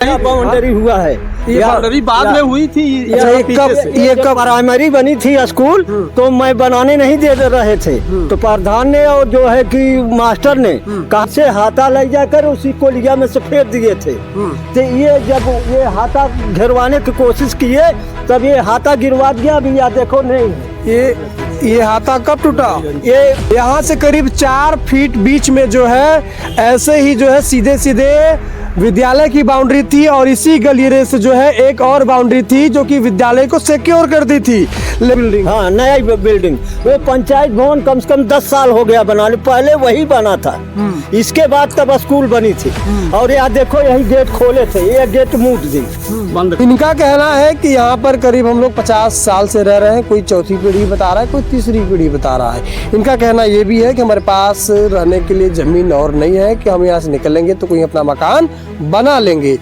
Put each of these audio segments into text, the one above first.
Boundary हुआ है, ये बाउंड्री बाद में हुई थी। ये कब प्राइमरी बनी थी स्कूल, तो मैं बनाने नहीं दे रहे थे, तो प्रधान ने और जो है कि मास्टर ने कहा से हाथा ले जाकर उसी कोलिया में से फेंक दिए थे। तो ये जब ये हाथा गिरवाने की कोशिश किए तब ये हाथा गिरवा दिया। अभी यहाँ देखो नहीं, ये हाथा कब टूटा? ये यहाँ से करीब 4 फीट बीच में जो है ऐसे ही जो है सीधे सीधे विद्यालय की बाउंड्री थी, और इसी गलिये से जो है एक और बाउंड्री थी जो कि विद्यालय को सिक्योर कर दी थी। बिल्डिंग, हाँ, नया बिल्डिंग। वो पंचायत भवन कम से कम 10 साल हो गया बनाने, पहले वही बना था। इसके बाद तब स्कूल बनी थी। और यहाँ देखो यही गेट खोले थे, ये गेट मूट दी बंद। इनका कहना है कि यहाँ पर करीब हम लोग 50 साल से रह रहे हैं। कोई चौथी पीढ़ी बता रहा है, कोई तीसरी पीढ़ी बता रहा है। इनका कहना ये भी है कि हमारे पास रहने के लिए जमीन और नहीं है कि हम यहाँ से निकलेंगे तो कोई अपना मकान बना लेंगे।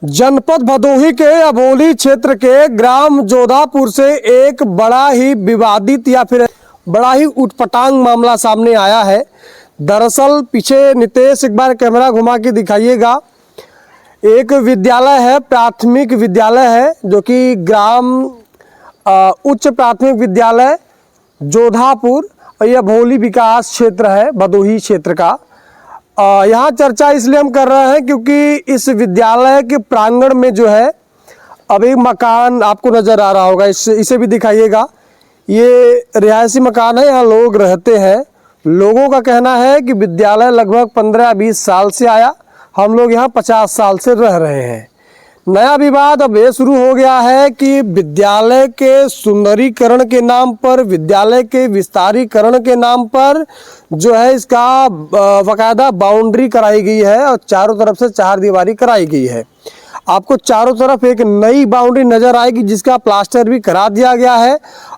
जनपद भदोही के अबोली क्षेत्र के ग्राम जोधापुर से एक बड़ा ही विवादित या फिर बड़ा ही उटपटांग मामला सामने आया है। दरअसल पीछे नितेश एक बार कैमरा घुमा के दिखाइएगा, एक विद्यालय है, प्राथमिक विद्यालय है जो कि ग्राम उच्च प्राथमिक विद्यालय जोधापुर, और यह अबोली विकास क्षेत्र है भदोही क्षेत्र का। यहाँ चर्चा इसलिए हम कर रहे हैं क्योंकि इस विद्यालय के प्रांगण में जो है अब एक मकान आपको नज़र आ रहा होगा, इसे भी दिखाइएगा। ये रिहायशी मकान है, यहाँ लोग रहते हैं। लोगों का कहना है कि विद्यालय लगभग 15-20 साल से आया, हम लोग यहाँ 50 साल से रह रहे हैं। नया विवाद अब ये शुरू हो गया है कि विद्यालय के सुंदरीकरण के नाम पर, विद्यालय के विस्तारीकरण के नाम पर जो है इसका बाकायदा बाउंड्री कराई गई है और चारों तरफ से 4 दीवारी कराई गई है। आपको चारों तरफ एक नई बाउंड्री नजर आएगी जिसका प्लास्टर भी करा दिया गया है।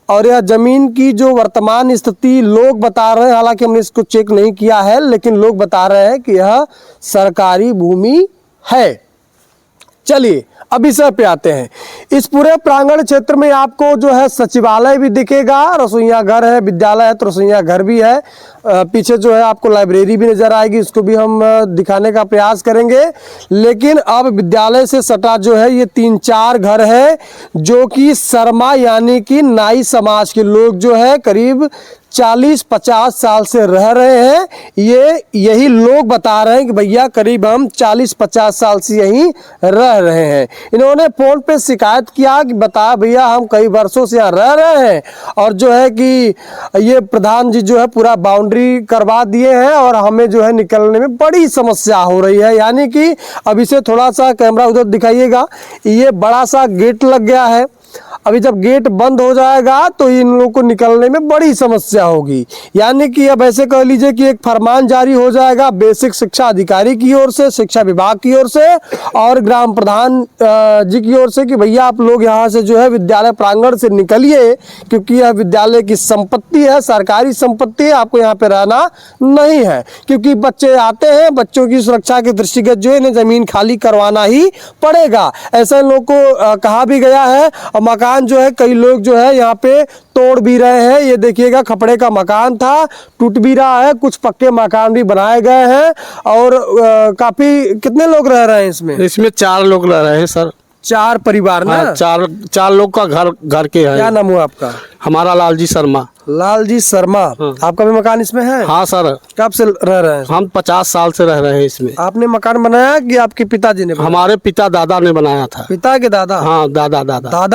और यह जमीन की जो वर्तमान स्थिति लोग बता रहे हैं, हालांकि हमने इसको चेक नहीं किया है, लेकिन लोग बता रहे हैं कि यह सरकारी भूमि है। चलिए अब विषय पे आते हैं। इस पूरे प्रांगण क्षेत्र में आपको जो है सचिवालय भी दिखेगा, रसोइया घर है, विद्यालय है तो रसोइया घर भी है। पीछे जो है आपको लाइब्रेरी भी नजर आएगी, इसको भी हम दिखाने का प्रयास करेंगे। लेकिन अब विद्यालय से सटा जो है ये 3-4 घर है जो कि शर्मा यानी कि नाई समाज के लोग जो है करीब 40-50 साल से रह रहे हैं। यही लोग बता रहे हैं कि भैया करीब हम 40-50 साल से यहीं रह रहे हैं। इन्होंने फोन पे शिकायत किया कि बता भैया हम कई वर्षों से यहाँ रह रहे हैं और जो है कि ये प्रधान जी जो है पूरा बाउंड्री करवा दिए हैं और हमें जो है निकलने में बड़ी समस्या हो रही है। यानी कि अब इसे थोड़ा सा कैमरा उधर दिखाइएगा, ये बड़ा सा गेट लग गया है। अभी जब गेट बंद हो जाएगा तो इन लोगों को निकलने में बड़ी समस्या होगी। यानी कि अब ऐसे कह लीजिए कि एक फरमान जारी हो जाएगा बेसिक शिक्षा अधिकारी की ओर से, शिक्षा विभाग की ओर से और ग्राम प्रधान जी की ओर से कि भैया आप लोग यहाँ से जो है विद्यालय प्रांगण से निकलिए, क्योंकि यह विद्यालय की संपत्ति है, सरकारी संपत्ति है, आपको यहाँ पे रहना नहीं है। क्योंकि बच्चे आते हैं, बच्चों की सुरक्षा के दृष्टिगत जो है इन्हें जमीन खाली करवाना ही पड़ेगा, ऐसा लोगों को कहा भी गया है। और मकान जो है कई लोग जो है यहाँ पे तोड़ भी रहे हैं। ये देखिएगा खपड़े का मकान था, टूट भी रहा है, कुछ पक्के मकान भी बनाए गए हैं। और काफी कितने लोग रह रहे हैं इसमें 4 लोग रह रहे हैं सर। 4 परिवार ना? हाँ, 4 लोग का घर के है। क्या नाम हुआ आपका? हमारा लालजी शर्मा। लालजी शर्मा। हाँ। आपका भी मकान इसमें है? हाँ सर। कब से रह रहे हैं? हम 50 साल से रह रहे हैं इसमें। आपने मकान बनाया कि आपके पिताजी ने बनाया? हमारे पिता दादा ने बनाया था। पिता के दादा? हाँ, दादा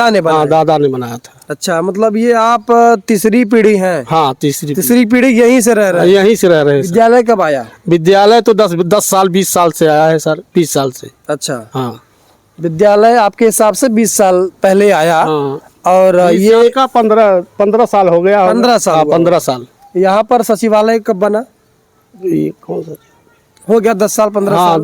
ने बनाया। हाँ, दादा ने बनाया था। अच्छा, मतलब ये आप तीसरी पीढ़ी हैं? हाँ, तीसरी पीढ़ी यहीं से रह रहे हैं? यहीं से रह रहे हैं। विद्यालय कब आया? विद्यालय तो 10 साल 20 साल से आया है सर, 20 साल से। अच्छा, हाँ, विद्यालय आपके हिसाब से 20 साल पहले आया। हाँ। और ये का 15 साल हो गया। 15 साल? 15 साल। यहाँ पर सचिवालय कब बना? ये कौन सा हो गया 10 साल 15 हाँ, साल?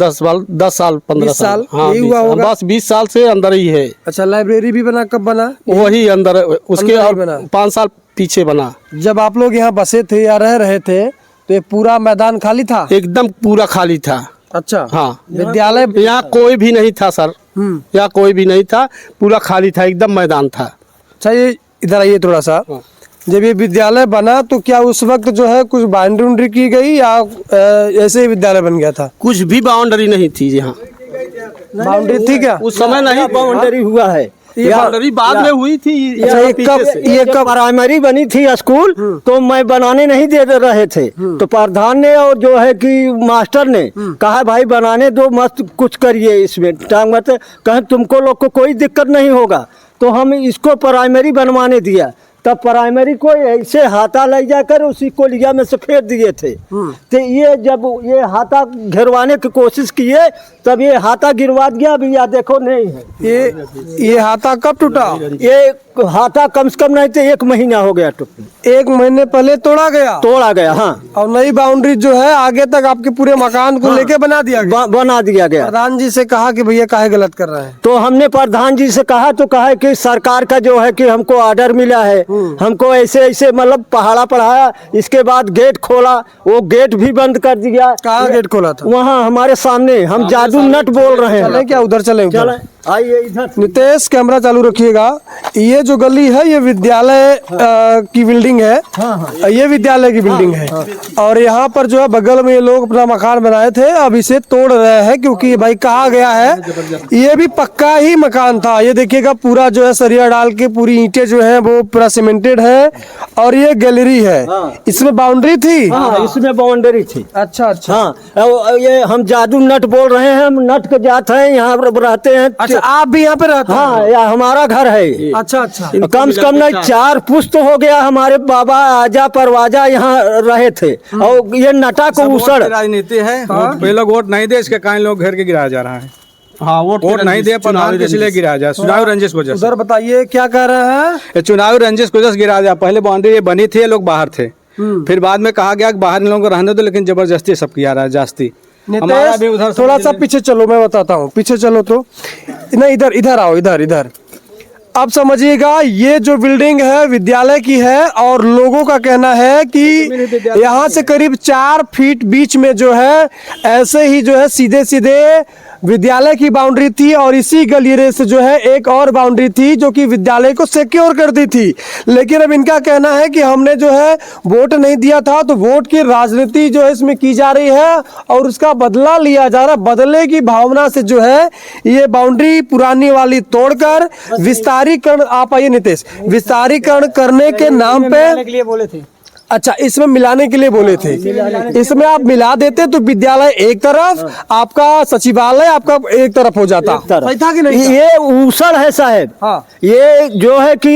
10 साल 15 साल। हाँ, यही हुआ होगा। बस 20 साल से अंदर ही है। अच्छा, लाइब्रेरी भी बना, कब बना? वही अंदर, उसके अंदर ही और बना। 5 साल पीछे बना। जब आप लोग यहाँ बसे थे या रह रहे थे तो ये पूरा मैदान खाली था? एकदम पूरा खाली था। अच्छा, हाँ, विद्यालय यहाँ कोई भी नहीं था सर। यहाँ कोई भी नहीं था, पूरा खाली था, एकदम मैदान था। अच्छा, ये इधर आइए थोड़ा सा। जब ये विद्यालय बना तो क्या उस वक्त जो है कुछ बाउंड्री की गई या ऐसे ही विद्यालय बन गया था? कुछ भी बाउंड्री नहीं थी यहाँ। बाउंड्री थी क्या? उस समय नहीं बाउंड्री हुआ है। ये बाउंड्री बाद में हुई थी। ये कब प्राइमरी बनी थी स्कूल, तो मैं बनाने नहीं दे रहे थे, तो प्रधान ने और जो है कि मास्टर ने कहा भाई बनाने दो, मस्त कुछ करिए इसमें टांग मत, कहें तुमको लोग को कोई दिक्कत नहीं होगा, तो हम इसको प्राइमरी बनवाने दिया। तब प्राइमरी को ऐसे हाथा ले जाकर उसी कोलिया में से फेंक दिए थे। तो ये जब ये हाथा गिरवाने की कोशिश किए तब ये हाथा गिरवा दिया। अभी यह देखो नहीं है ये हाथा कब टूटा? ये हाथा कम से कम नहीं तो 1 महीना हो गया टूटे। 1 महीने पहले तोड़ा गया। हाँ, और नई बाउंड्री जो है आगे तक आपके पूरे मकान को लेके बना दिया गया। बना दिया गया। प्रधान जी से कहा कि भैया काहे गलत कर रहे हैं? तो हमने प्रधान जी से कहा तो कहा कि सरकार का जो है कि हमको ऑर्डर मिला है, हमको ऐसे ऐसे मतलब पहाड़ा पढ़ाया, इसके बाद गेट खोला, वो गेट भी बंद कर दिया। कहाँ गेट खोला था? वहाँ हमारे सामने। हम जादू नट बोल रहे हैं। चले क्या उधर चले? चले आइए इधर। नितेश कैमरा चालू रखिएगा। ये जो गली है ये विद्यालय की बिल्डिंग है। ये विद्यालय की बिल्डिंग है और यहाँ पर जो है बगल में ये लोग अपना मकान बनाए थे, अब इसे तोड़ रहे हैं क्योंकि भाई कहा गया है ये भी पक्का ही मकान था। ये देखिएगा पूरा जो है सरिया डाल के पूरी ईंटें जो है वो पूरा सीमेंटेड है और ये गैलरी है। इसमें बाउंड्री थी। इसमें बाउंड्री थी। अच्छा। हाँ, ये हम जादू नट बोल रहे हैं। हम नट के जात हैं, यहाँ रहते हैं। अच्छा, आप भी यहाँ पे रहते हैं? हाँ, या हमारा घर है। अच्छा। कम से कम नहीं 4 पुश्त हो गया। हमारे बाबा आजा परवाजा यहाँ रहे थे और ये नटा को उसड़ राजनीति है। वे लोग वोट नहीं दे, इसके कारण लोग घेर के गिराया जा रहा है। हाँ, वोट नहीं दे प्रधान के इसलिए गिराया जाए, चुनावी रंजिश को। उधर बताइए क्या कह रहे हैं? चुनावी रंजिश को गिराया जाए। पहले बाउंड्री ये बनी थी, ये लोग बाहर थे, फिर बाद में कहा गया कि बाहर इन लोगों को रहने दो, लेकिन जबरदस्ती सब किया रहा है जास्ती। हमारा भी उधर थोड़ा सा पीछे चलो, मैं बताता हूँ। पीछे चलो तो नहीं, इधर आओ, इधर। अब समझिएगा ये जो बिल्डिंग है विद्यालय की है और लोगों का कहना है कि यहाँ से करीब 4 फीट बीच में जो है ऐसे ही जो है सीधे विद्यालय की बाउंड्री थी और इसी गलिये से जो है एक और बाउंड्री थी जो कि विद्यालय को सिक्योर कर दी थी। लेकिन अब इनका कहना है कि हमने जो है वोट नहीं दिया था, तो वोट की राजनीति जो है इसमें की जा रही है और उसका बदला लिया जा रहा है। बदले की भावना से जो है ये बाउंड्री पुरानी वाली तोड़कर विस्तारीकरण, आप आइए नितेश, विस्तारीकरण करने के नाम पे बोले थे। अच्छा, इसमें मिलाने के लिए बोले थे। इसमें आप मिला देते तो विद्यालय एक तरफ, आपका सचिवालय आपका एक तरफ हो जाता। सही था कि नहीं? ये ऊसड़ है साहब। हाँ। ये जो है कि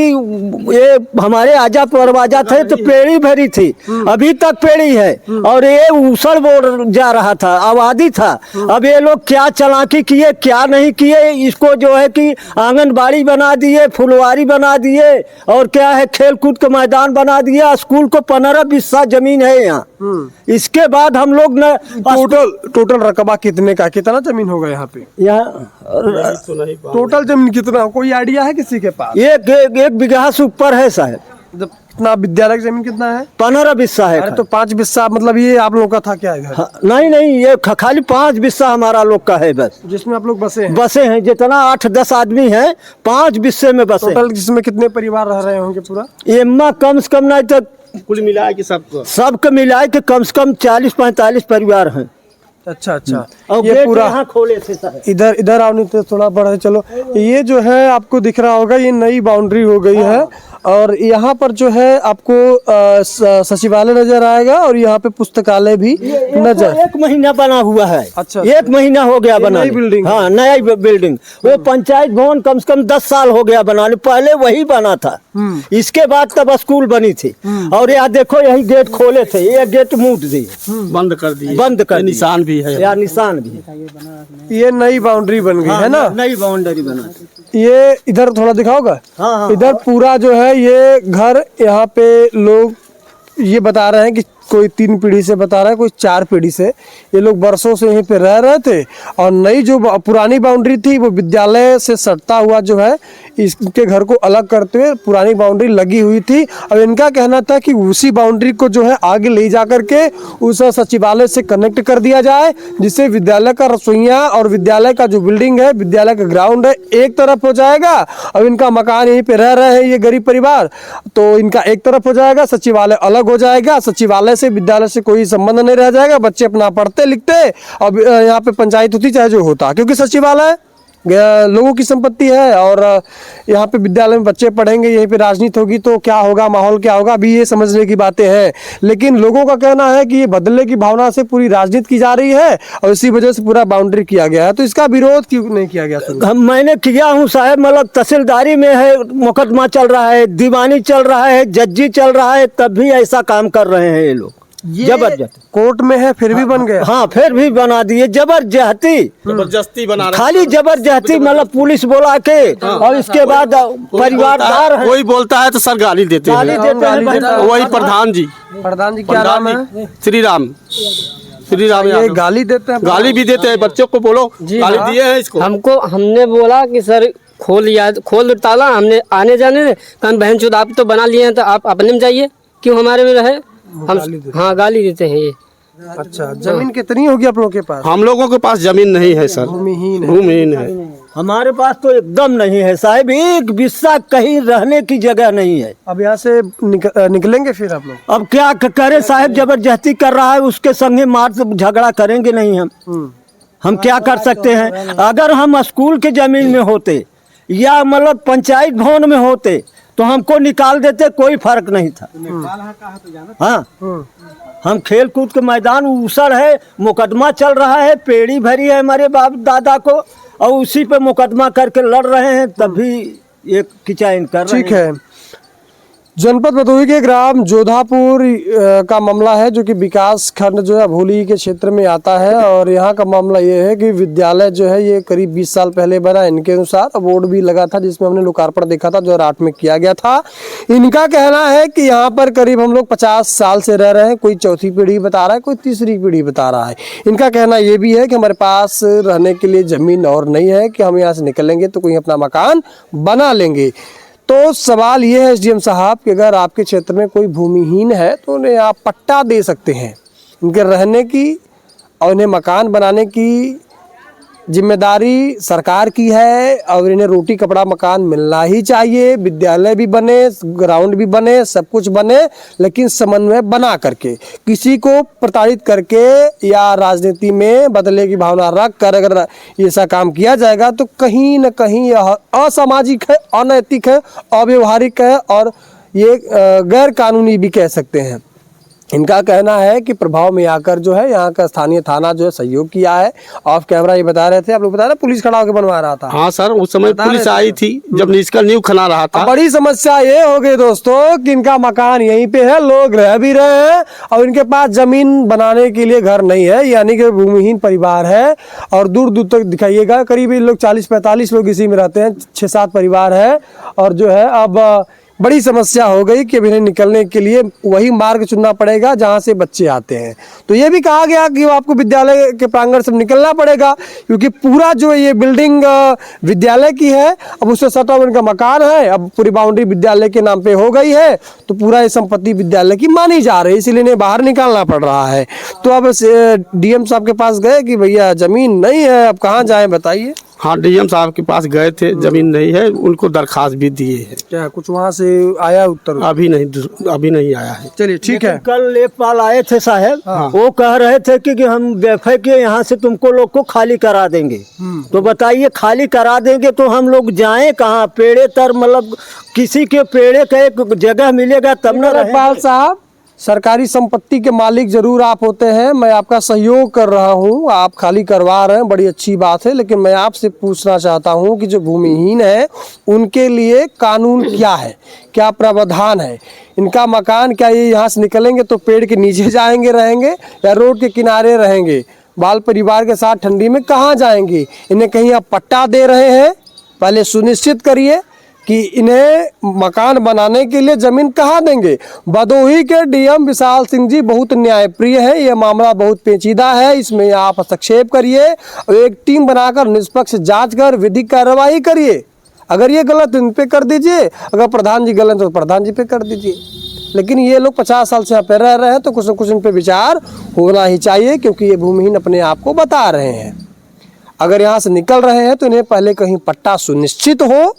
ये हमारे आजा परवाजा थे तो पेड़ी भरी थी, अभी तक पेड़ी है और ये ऊसड़ बोल जा रहा था, आबादी था। अब ये लोग क्या चालाकी किए क्या नहीं किए, इसको जो है कि आंगनबाड़ी बना दिए, फुलवारी बना दिए और क्या है खेल कूद का मैदान बना दिया। स्कूल को 15-20 जमीन है यहाँ। इसके बाद हम लोग न टोटल रकबा कितना जमीन होगा यहाँ पे? यहाँ टोटल जमीन कितना, कोई आइडिया है किसी के पास? एक बीघा से ऊपर है साहब। कितना विद्यालय की जमीन कितना है? 15 बिस्सा है। अरे तो 5 बिस्सा मतलब ये आप लोग का था क्या इधर? हाँ, नहीं, ये खाली 5 बिस्सा हमारा लोग का है बस, जिसमें आप लोग बसे हैं। जितना 8-10 आदमी हैं 5 बिस्से में बसे। टोटल जिसमें कितने परिवार रह रहे होंगे पूरा? एम्मा कम से कम नहीं तो कुल मिला के सबको मिला के कम से कम 40-45 परिवार हैं। अच्छा। और ये पूरा यहाँ खोले थे साहब। इधर आओ नहीं तो थोड़ा बढ़े चलो। ये जो है आपको दिख रहा होगा ये नई बाउंड्री हो गई है और यहाँ पर जो है आपको सचिवालय नजर आएगा और यहाँ पे पुस्तकालय भी नजर। 1 महीना बना हुआ है। अच्छा। 1 महीना हो गया बनाने। नई बिल्डिंग? हाँ, नई बिल्डिंग। वो पंचायत भवन कम से कम 10 साल हो गया बनाने, पहले वही बना था। इसके बाद तब स्कूल बनी थी और यहाँ देखो यही गेट खोले थे, ये गेट मूट दिए, बंद कर दी। निशान भी है, या निशान भी। ये नई बाउंड्री बन गई है ना? नई बाउंड्री बना। ये इधर थोड़ा दिखाओगा? हाँ। इधर पूरा जो है ये घर, यहाँ पे लोग ये बता रहे हैं कि कोई 3 पीढ़ी से बता रहा है, कोई 4 पीढ़ी से, ये लोग बरसों से यहीं पे रह रहे थे और नई जो पुरानी बाउंड्री थी वो विद्यालय से सटता हुआ जो है इसके घर को अलग करते हुए पुरानी बाउंड्री लगी हुई थी। अब इनका कहना था कि उसी बाउंड्री को जो है आगे ले जा करके उस सचिवालय से कनेक्ट कर दिया जाए, जिससे विद्यालय का रसोइया और विद्यालय का जो बिल्डिंग है, विद्यालय का ग्राउंड है, एक तरफ हो जाएगा। अब इनका मकान यहीं पे रह रहे हैं ये गरीब परिवार, तो इनका एक तरफ हो जाएगा, सचिवालय अलग हो जाएगा, सचिवालय से विद्यालय से कोई संबंध नहीं रह जाएगा, बच्चे अपना पढ़ते लिखते, अब यहाँ पे पंचायत होती चाहे जो होता, क्योंकि सचिवालय लोगों की संपत्ति है और यहाँ पे विद्यालय में बच्चे पढ़ेंगे, यहीं पे राजनीति होगी तो क्या होगा, माहौल क्या होगा, अभी ये समझने की बातें हैं। लेकिन लोगों का कहना है कि ये बदलने की भावना से पूरी राजनीति की जा रही है और इसी वजह से पूरा बाउंड्री किया गया है। तो इसका विरोध क्यों नहीं किया गया? मैंने किया हूँ साहब, मतलब तहसीलदारी में है, मुकदमा चल रहा है, दीवानी चल रहा है, जज्जी चल रहा है, तब भी ऐसा काम कर रहे हैं ये लोग। जबरदस्त कोर्ट में है फिर भी बन गया। हाँ, फिर भी बना दिए, जबरदस्ती बना रहे, खाली जबरदस्ती, मतलब पुलिस बोला के और इसके बाद परिवारदार है, कोई बोलता है तो सर गाली देते हैं। वही प्रधान जी क्या नाम है? श्री राम ये गाली देते हैं, गाली भी देते हैं, बच्चों को बोलो गाली दिए हैं इसको। हमने बोला कि सर खोल ताला, हमने आने जाने, हम बहन चुद आप तो बना लिए हैं तो आप अपने में जाइए, क्यों हमारे में रहे? हम हाँ गाली देते हैं ये। अच्छा, जमीन कितनी होगी आप लोगों के पास? हम लोगों के पास जमीन नहीं है सर, भूमिहीन है। हमारे पास तो एकदम नहीं है साहब, एक बिस्सा कहीं रहने की जगह नहीं है। अब यहाँ से निकलेंगे फिर आप लोग? अब क्या करें साहब, जबरदस्ती कर रहा है, उसके संगे मार झगड़ा करेंगे नहीं हम क्या कर सकते हैं? अगर हम स्कूल के जमीन में होते या मतलब पंचायत भवन में होते तो हमको निकाल देते, कोई फर्क नहीं था। हाँ, हम खेल कूद के मैदान ऊसर है, मुकदमा चल रहा है, पेड़ी भरी है हमारे बाप दादा को और उसी पे मुकदमा करके लड़ रहे हैं, तब भी ये किचाइन कर रहे हैं। ठीक है, जनपद भदोही के ग्राम जोधापुर का मामला है, जो कि विकास खंड जो है भोली के क्षेत्र में आता है। और यहाँ का मामला ये है कि विद्यालय जो है ये करीब 20 साल पहले बना, इनके अनुसार बोर्ड भी लगा था जिसमें हमने लोकार्पण देखा था, 2008 में किया गया था। इनका कहना है कि यहाँ पर करीब हम लोग 50 साल से रह रहे हैं, कोई चौथी पीढ़ी बता रहा है, कोई तीसरी पीढ़ी बता रहा है। इनका कहना ये भी है कि हमारे पास रहने के लिए जमीन और नहीं है कि हम यहाँ से निकलेंगे तो कोई अपना मकान बना लेंगे। तो सवाल ये है एसडीएम साहब कि अगर आपके क्षेत्र में कोई भूमिहीन है तो उन्हें आप पट्टा दे सकते हैं, उनके रहने की और उन्हें मकान बनाने की जिम्मेदारी सरकार की है और इन्हें रोटी कपड़ा मकान मिलना ही चाहिए। विद्यालय भी बने, ग्राउंड भी बने, सब कुछ बने, लेकिन समन्वय बना करके, किसी को प्रताड़ित करके या राजनीति में बदले की भावना रख कर अगर ऐसा काम किया जाएगा तो कहीं न कहीं यह असामाजिक है, अनैतिक है, अव्यवहारिक है और ये गैर कानूनी भी कह सकते हैं। इनका कहना है कि प्रभाव में आकर जो है यहाँ का स्थानीय थाना जो है सहयोग किया है। ऑफ कैमरा ये बता रहे थे, आप लोग बता रहे पुलिस खड़ा होकर बनवा रहा था। हाँ सर, उस समय पुलिस आई थी जब इसका नींव खना रहा था। बड़ी समस्या ये हो गई दोस्तों कि इनका मकान यहीं पे है, लोग रह भी रहे हैं और इनके पास जमीन बनाने के लिए घर नहीं है, यानी कि भूमिहीन परिवार है। और दूर दूर तक दिखाइएगा, करीब लोग 40-45 लोग इसी में रहते हैं, 6-7 परिवार है। और जो है अब बड़ी समस्या हो गई कि इन्हें निकलने के लिए वही मार्ग चुनना पड़ेगा जहां से बच्चे आते हैं। तो ये भी कहा गया कि आपको विद्यालय के प्रांगण से निकलना पड़ेगा, क्योंकि पूरा जो ये बिल्डिंग विद्यालय की है, अब उससे सटा हुआ इनका मकान है, अब पूरी बाउंड्री विद्यालय के नाम पे हो गई है, तो पूरा ये संपत्ति विद्यालय की मानी जा रही है, इसलिए इन्हें बाहर निकालना पड़ रहा है। तो अब डीएम साहब के पास गए कि भैया जमीन नहीं है, अब कहाँ जाए बताइए। हाँ, डीएम साहब के पास गए थे, जमीन नहीं है, उनको दरखास्त भी दिए है। क्या कुछ वहाँ से आया उत्तर? अभी नहीं आया है। चलिए ठीक है। कल लेखपाल आए थे साहब, वो कह रहे थे कि हम वेफे के यहाँ से तुमको लोग को खाली करा देंगे। तो बताइए, खाली करा देंगे तो हम लोग जाएं कहाँ? पेड़े तर मतलब किसी के पेड़े का एक जगह मिलेगा तब न। लेखपाल साहब, सरकारी संपत्ति के मालिक जरूर आप होते हैं, मैं आपका सहयोग कर रहा हूं, आप खाली करवा रहे हैं, बड़ी अच्छी बात है, लेकिन मैं आपसे पूछना चाहता हूं कि जो भूमिहीन है उनके लिए कानून क्या है, क्या प्रावधान है? इनका मकान क्या ये यहाँ से निकलेंगे तो पेड़ के नीचे जाएंगे रहेंगे या रोड के किनारे रहेंगे? बाल परिवार के साथ ठंडी में कहाँ जाएंगे? इन्हें कहीं आप पट्टा दे रहे हैं? पहले सुनिश्चित करिए कि इन्हें मकान बनाने के लिए जमीन कहाँ देंगे। भदोही के डीएम विशाल सिंह जी बहुत न्यायप्रिय है, यह मामला बहुत पेचीदा है, इसमें आप हस्तक्षेप करिए और एक टीम बनाकर निष्पक्ष जांच कर विधिक कार्रवाई करिए। अगर ये गलत इन पे कर दीजिए, अगर प्रधान जी गलत तो प्रधान जी पे कर दीजिए। लेकिन ये लोग 50 साल से यहाँ पे रह रहे हैं तो कुछ न कुछ इन पे विचार होना ही चाहिए, क्योंकि ये भूमिहीन अपने आप को बता रहे हैं। अगर यहाँ से निकल रहे हैं तो इन्हें पहले कहीं पट्टा सुनिश्चित हो,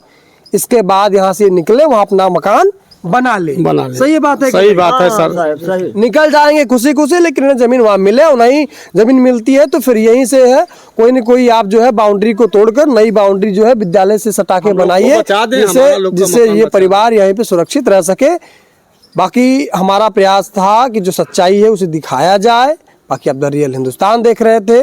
इसके बाद यहाँ से निकले, वहाँ अपना मकान बना ले। सही बात है, सही बात है सर। निकल जाएंगे खुशी खुशी, लेकिन इन्हें जमीन वहाँ मिले, और नहीं जमीन मिलती है तो फिर यहीं से है कोई न कोई आप जो है बाउंड्री को तोड़कर नई बाउंड्री जो है विद्यालय से सटा के बनाइए, जिससे ये परिवार यहीं पे सुरक्षित रह सके। बाकी हमारा प्रयास था कि जो सच्चाई है उसे दिखाया जाए। बाकी आप द रियल हिंदुस्तान देख रहे थे।